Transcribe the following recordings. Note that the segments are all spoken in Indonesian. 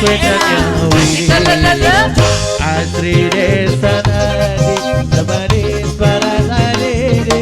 wedanya asri desa tadi tebaris para sadede.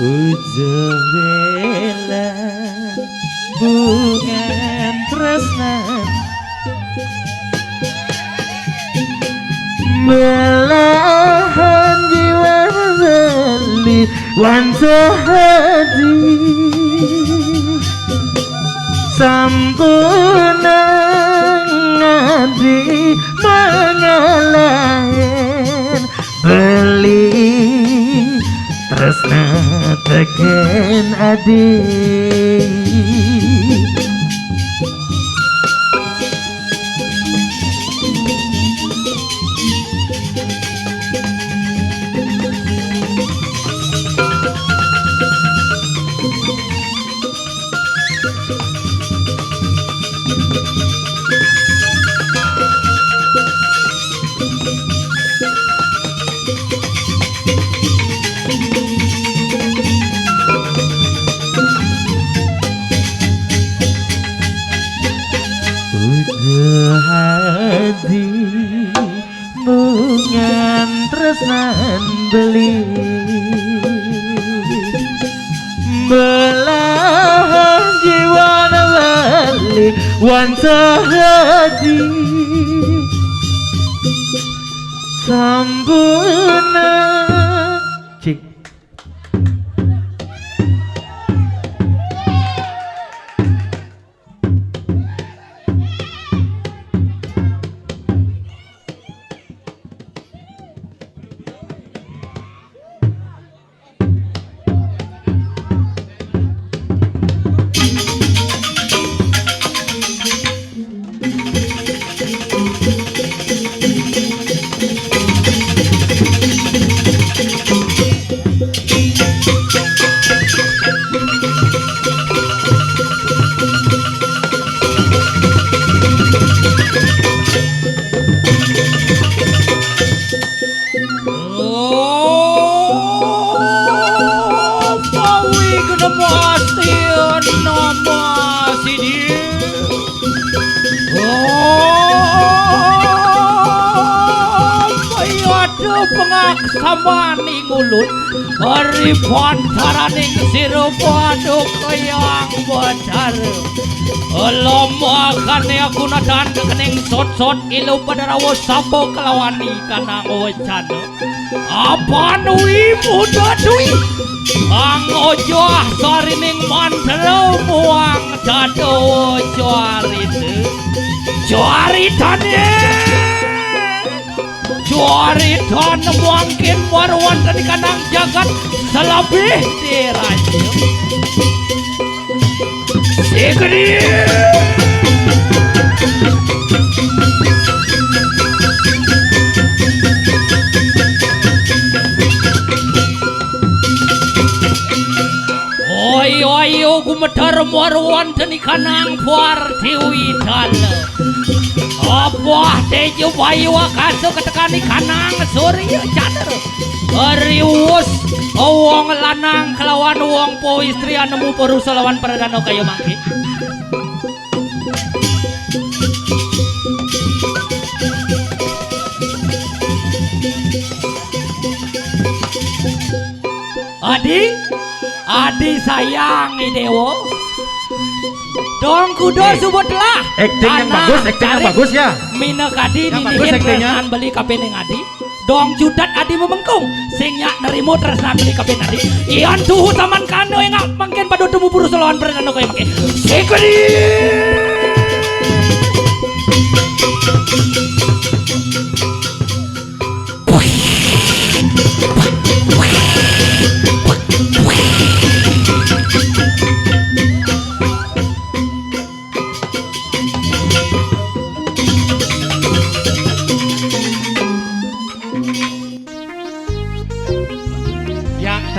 Ujung bungan tresnan belahan jiwa beli wansa hati sampunang ngadi mangalahin beli tresna teken adik. beli belahan jiwa beli wanita hati sambuna cik Samani ngulut Arifan taraning sirupaduk yang badar Lomakane aku nadan kekening sot-sot ilu padarawo sampo kelawani kanang wajan Apa nui muda dui Ang ojo sarining mantero muang dado Joaritane Juaritan mungkin warwan dan kanang jagat selebih diraja Sigri Oi gumedar warwan dan kanang puar tiwi dala Apa tejo bayu akaso ketekani kanang suri cadar Riwus wong lanang kelawan wong po istri nemu perusa lawan perdana kaya mangki Adi sayang Dewo Dong kudo subutlah acting yang bagus ya Minakadi ninihin beli kapening Adi Dong judat Adi memengkung sing nyak nerimo tresna beli kapen Adi ian tuhu taman kano yang mangken pada temu purus lawan perdana kaya mangke Sikri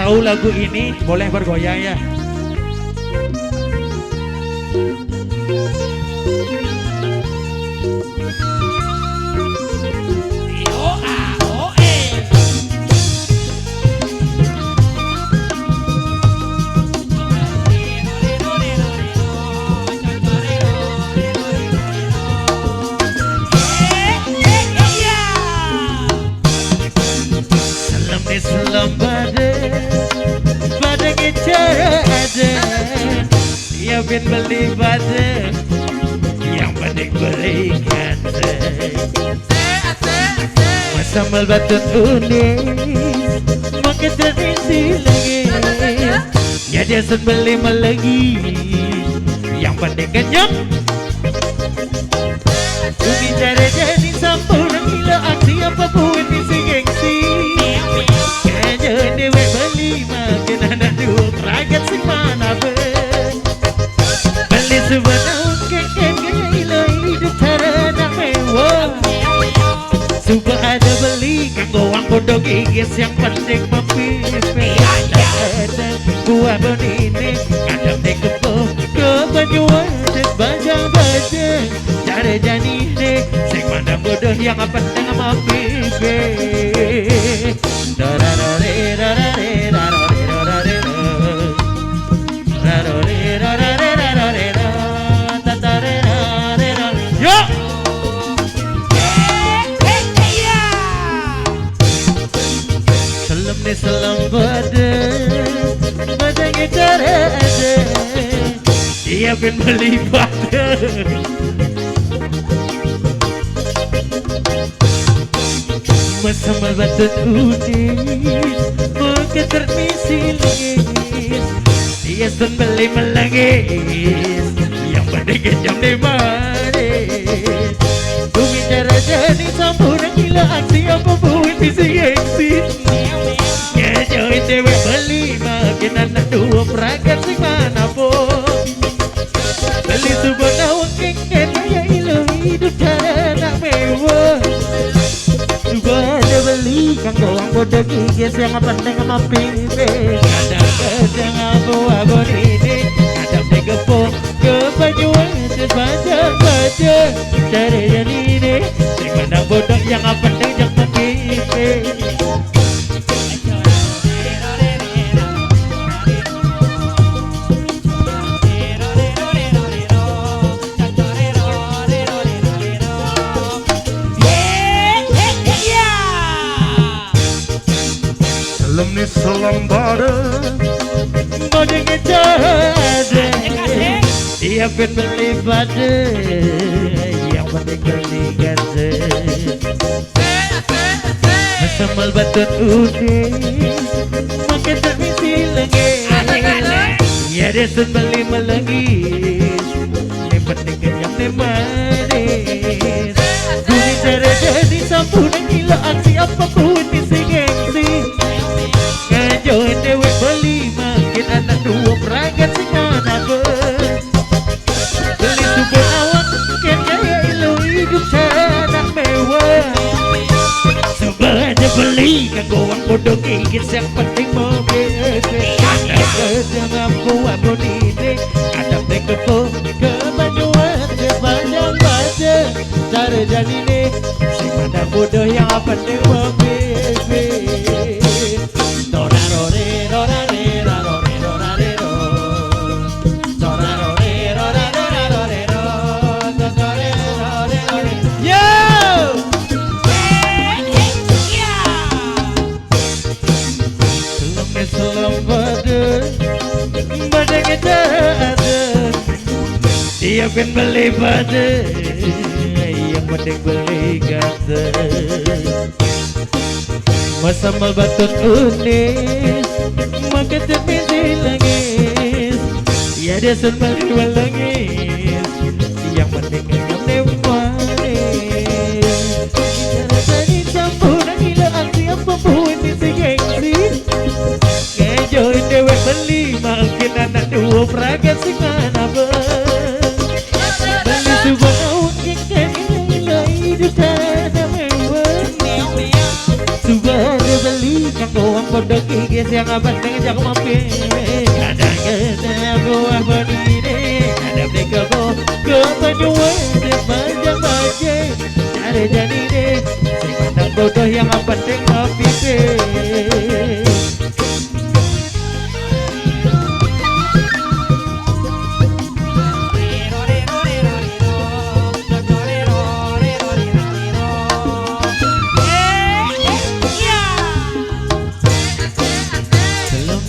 tahu lagu ini boleh bergoyang ya. Salam pada cara ada yang beli pada yang penting berikan sambal batu tulis makin terisi lagi ya dia beli lagi yang penting kenyang umi cara jadi sempurna gila aksi apapun isi gengsi dewe beli makin ada dua rakyat sing mana beli sebenarnya keken gaya ilah hidup cara nak mewah suka ada beli kanggoang bodoh gigis yang penting mempimpin gua bonine kadang dekupo ke banjuan dan bajang-bajang cara janine sing mana bodoh yang penting mempimpin siapin beli pada. Bersama batu udis mungkin termisi lengis. Dia sun beli melengis yang penting jam di manis. Bumi cara jadi sempurna gila aksi apa buat isi gengsi. Ngejoin dewe beli makin anak dua peragat sing mana pun. Beli sebuah nawang kengken ya ilo hidup cara nak mewah. Juga ada beli kang doang bodoh gigis yang penting sama pimpin. Kadang-kadang abu-abu ini kadang digepung ke bajuan baca-baca cari yang ini sing mana bodoh yang penting jangan pimpin. Lemni selam bareng Badeng jade Siapin beli bade Yang penting beli gade Masamal batut udis Makin termisi lengis Ya desun beli melengis Yang penting kenyang ni manis Bumi cara jadi sempurna gila aksi apapun isi gengsi. Ngajoin dewe beli makin anak dua peragat sing mana ber. Beli super awak ken gaya ilo hidup canak mewah. Coba aja beli kagowang bodoh gigit yang penting mobil. Kadang aku ini kadang tekepo ke bajuan ke banyak baca cara jadi nih si mana bodoh yang penting mobil. Siapin beli pada yang penting beli kata Masamal batut unis maka termisi lengis. Ya dia sun beli melengis yang penting enggak manis. Cara tadi campur gila aksi apa pun isi gengsi. Ngejoin dewe beli makin anak dua peragat sing mana ber. Coba naun kengken ilo hidup cara mewah. Coba ada beli kang doang bodoh gigis yang penting jangan mampir. Kadang-kadang buah berdiri kadang dikebo ke bajuan baca-baca cara jadi deh si pandang bodoh yang penting mampir.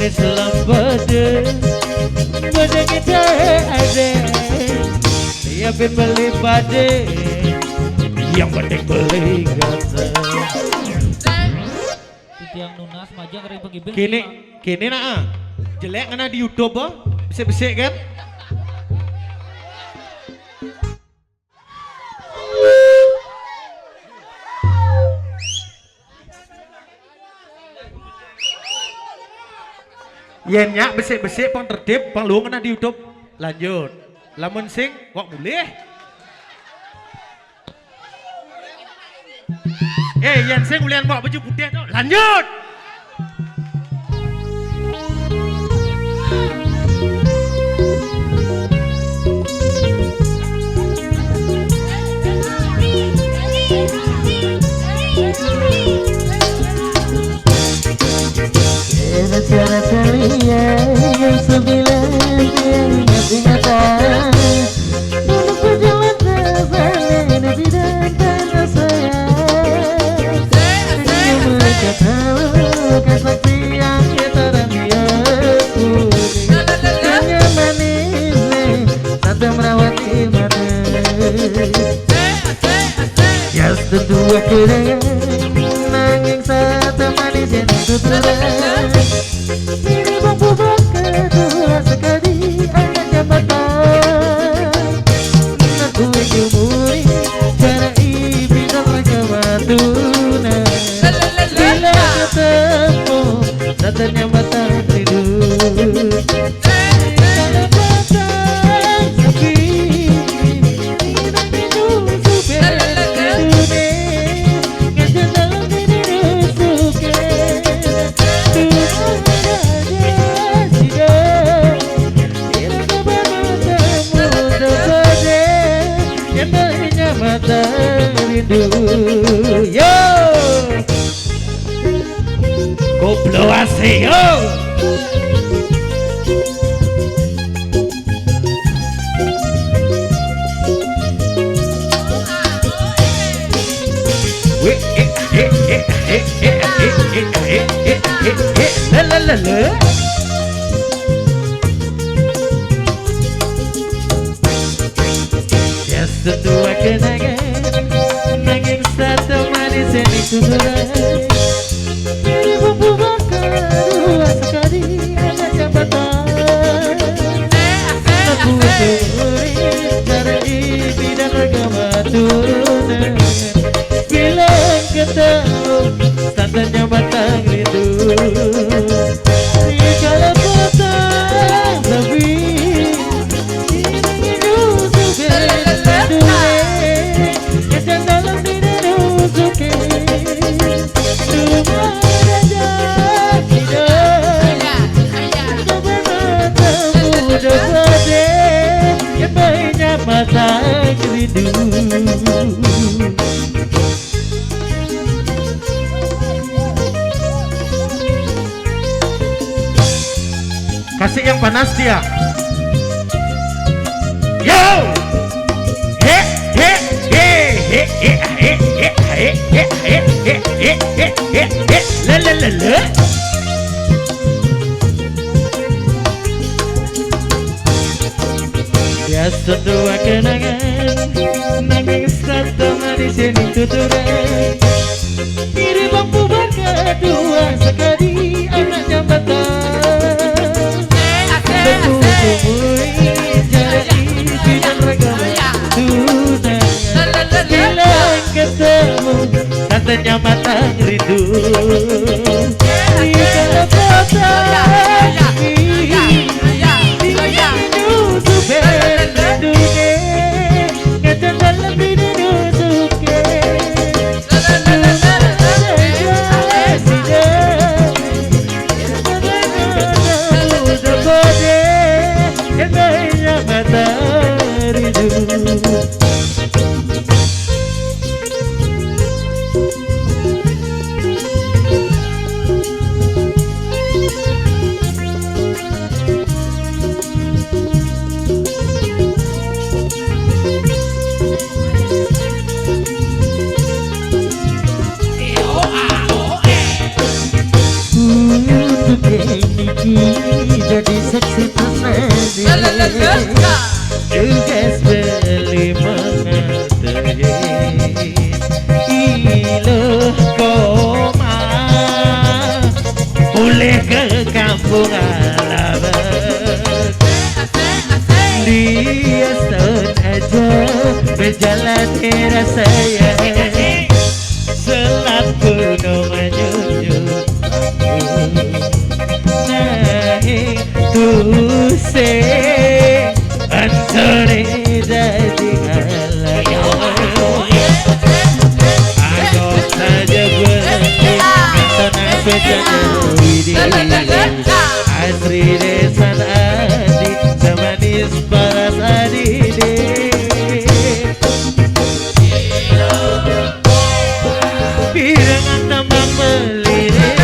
Selam badeng kita ada siapin beli badeng yang penting beli gata Titiang nunas majang kering pengibin kini nak jelek kena di YouTube bisik-bisik kan. Yen nyak besik-besik pang tertib pang luang kena di YouTube. Lanjut. Lamun sing wak boleh. Yen sing ulian bawa baju putih tu. Lanjut. Cara kalian yang sembilan ingat-ingatan dulu berjalan terbalik di dan tanah saya yang melekat hawa mata. Yes, dua kenangan nanging satu manis yang tuturan. Ini mampu kedua sekali akan jabatan. Aku umuri cara ibidang kematuna. Bila ketemu datanya mata tidur. Yo, koplo asih yo. La la la. Yes, dua kenangan nanging satu manis yang dituturai. Ini mampu kedua sekali anak jabatan. Aku umuri cara ibidang agama turunan. Bila ketemu santannya batang rindu. Kalau potong lebih ini mata rindu. Kasih yang panas dia. Yo, he he he he he he he he he he he la la la la. Ya dua kenangan nanging satu manis yang dituturai. Diri mampu kedua sekali anak jabatan. Aku umuri jadi bidang ragam tunangan. Bila ketemu santannya mata rindu. Jika potong jadi seksi tersendiri. Tugas beli mengerti iloh koma boleh ke kampung halaman. Dia setahun aja berjalan rasanya selat gunung menyunjung naik tusik antara jadi halangan. Aku saja berhenti tanah berjaga widih asri desa adi semanis paras adide. Pirangan tambang melirik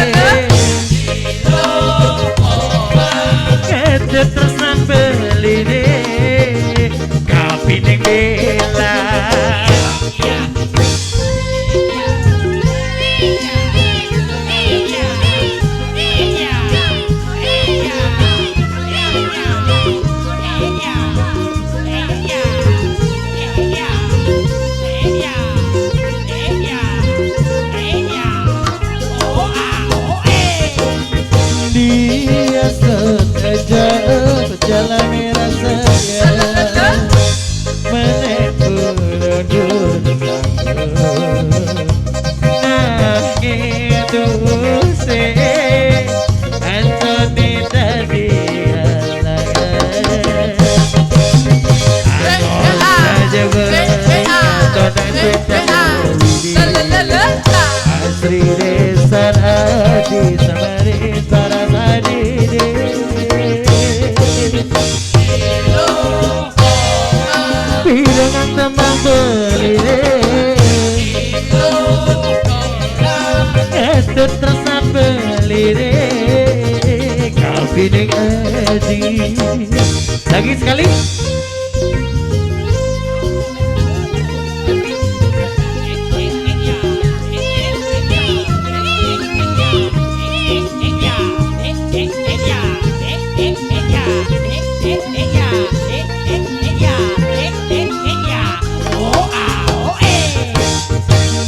kecet tersan belirik kapining bela. Pirangan tembang belire Ketut tresnan belire Kabining adi. Lagi sekali.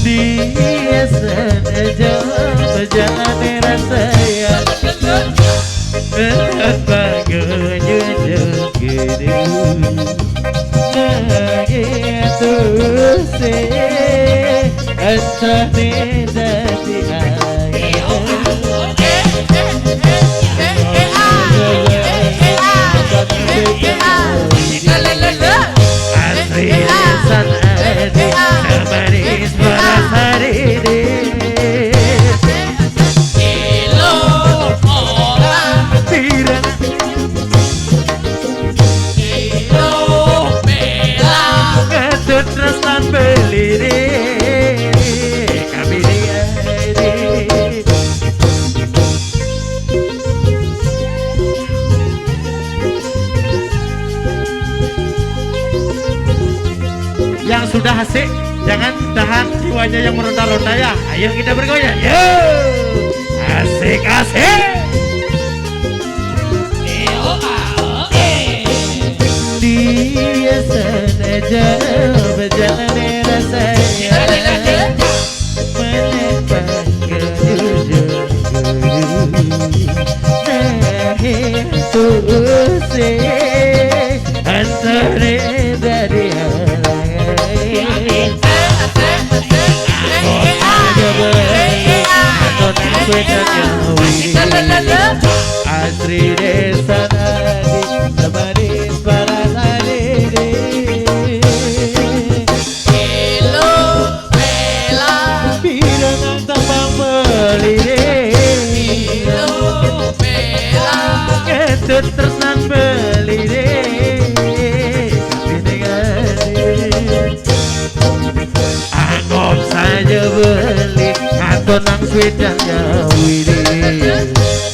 Dia sengaja berjalan rasanya Baganya jengkedu Begitu sih Asane dati Asri desan adi Samaris parasari Tresnan belire kami dia yang sudah asik jangan tahan jiwanya yang meronta-ronta ya. Ayo kita bergoyang yo asik-asik. Dia sengaja berjalan rasanya menembak jujur Nah itu sih antara dari Asri desa nadi Samaris parasari Pirangan tembang belire Ketut tresnan belire Kabining adi Anggap saja beli Atau nang swedanya wili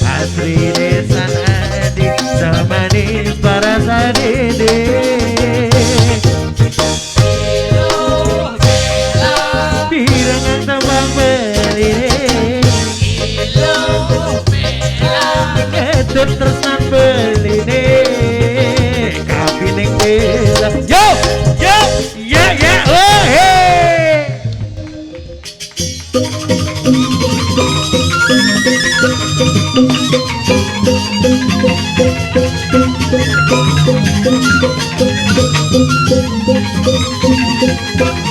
Asri desa nadi Samaris parasari Pirangan tembang belire Ketut tresnan beline Kabining bela Yo yo ya ya oh hey Thank you.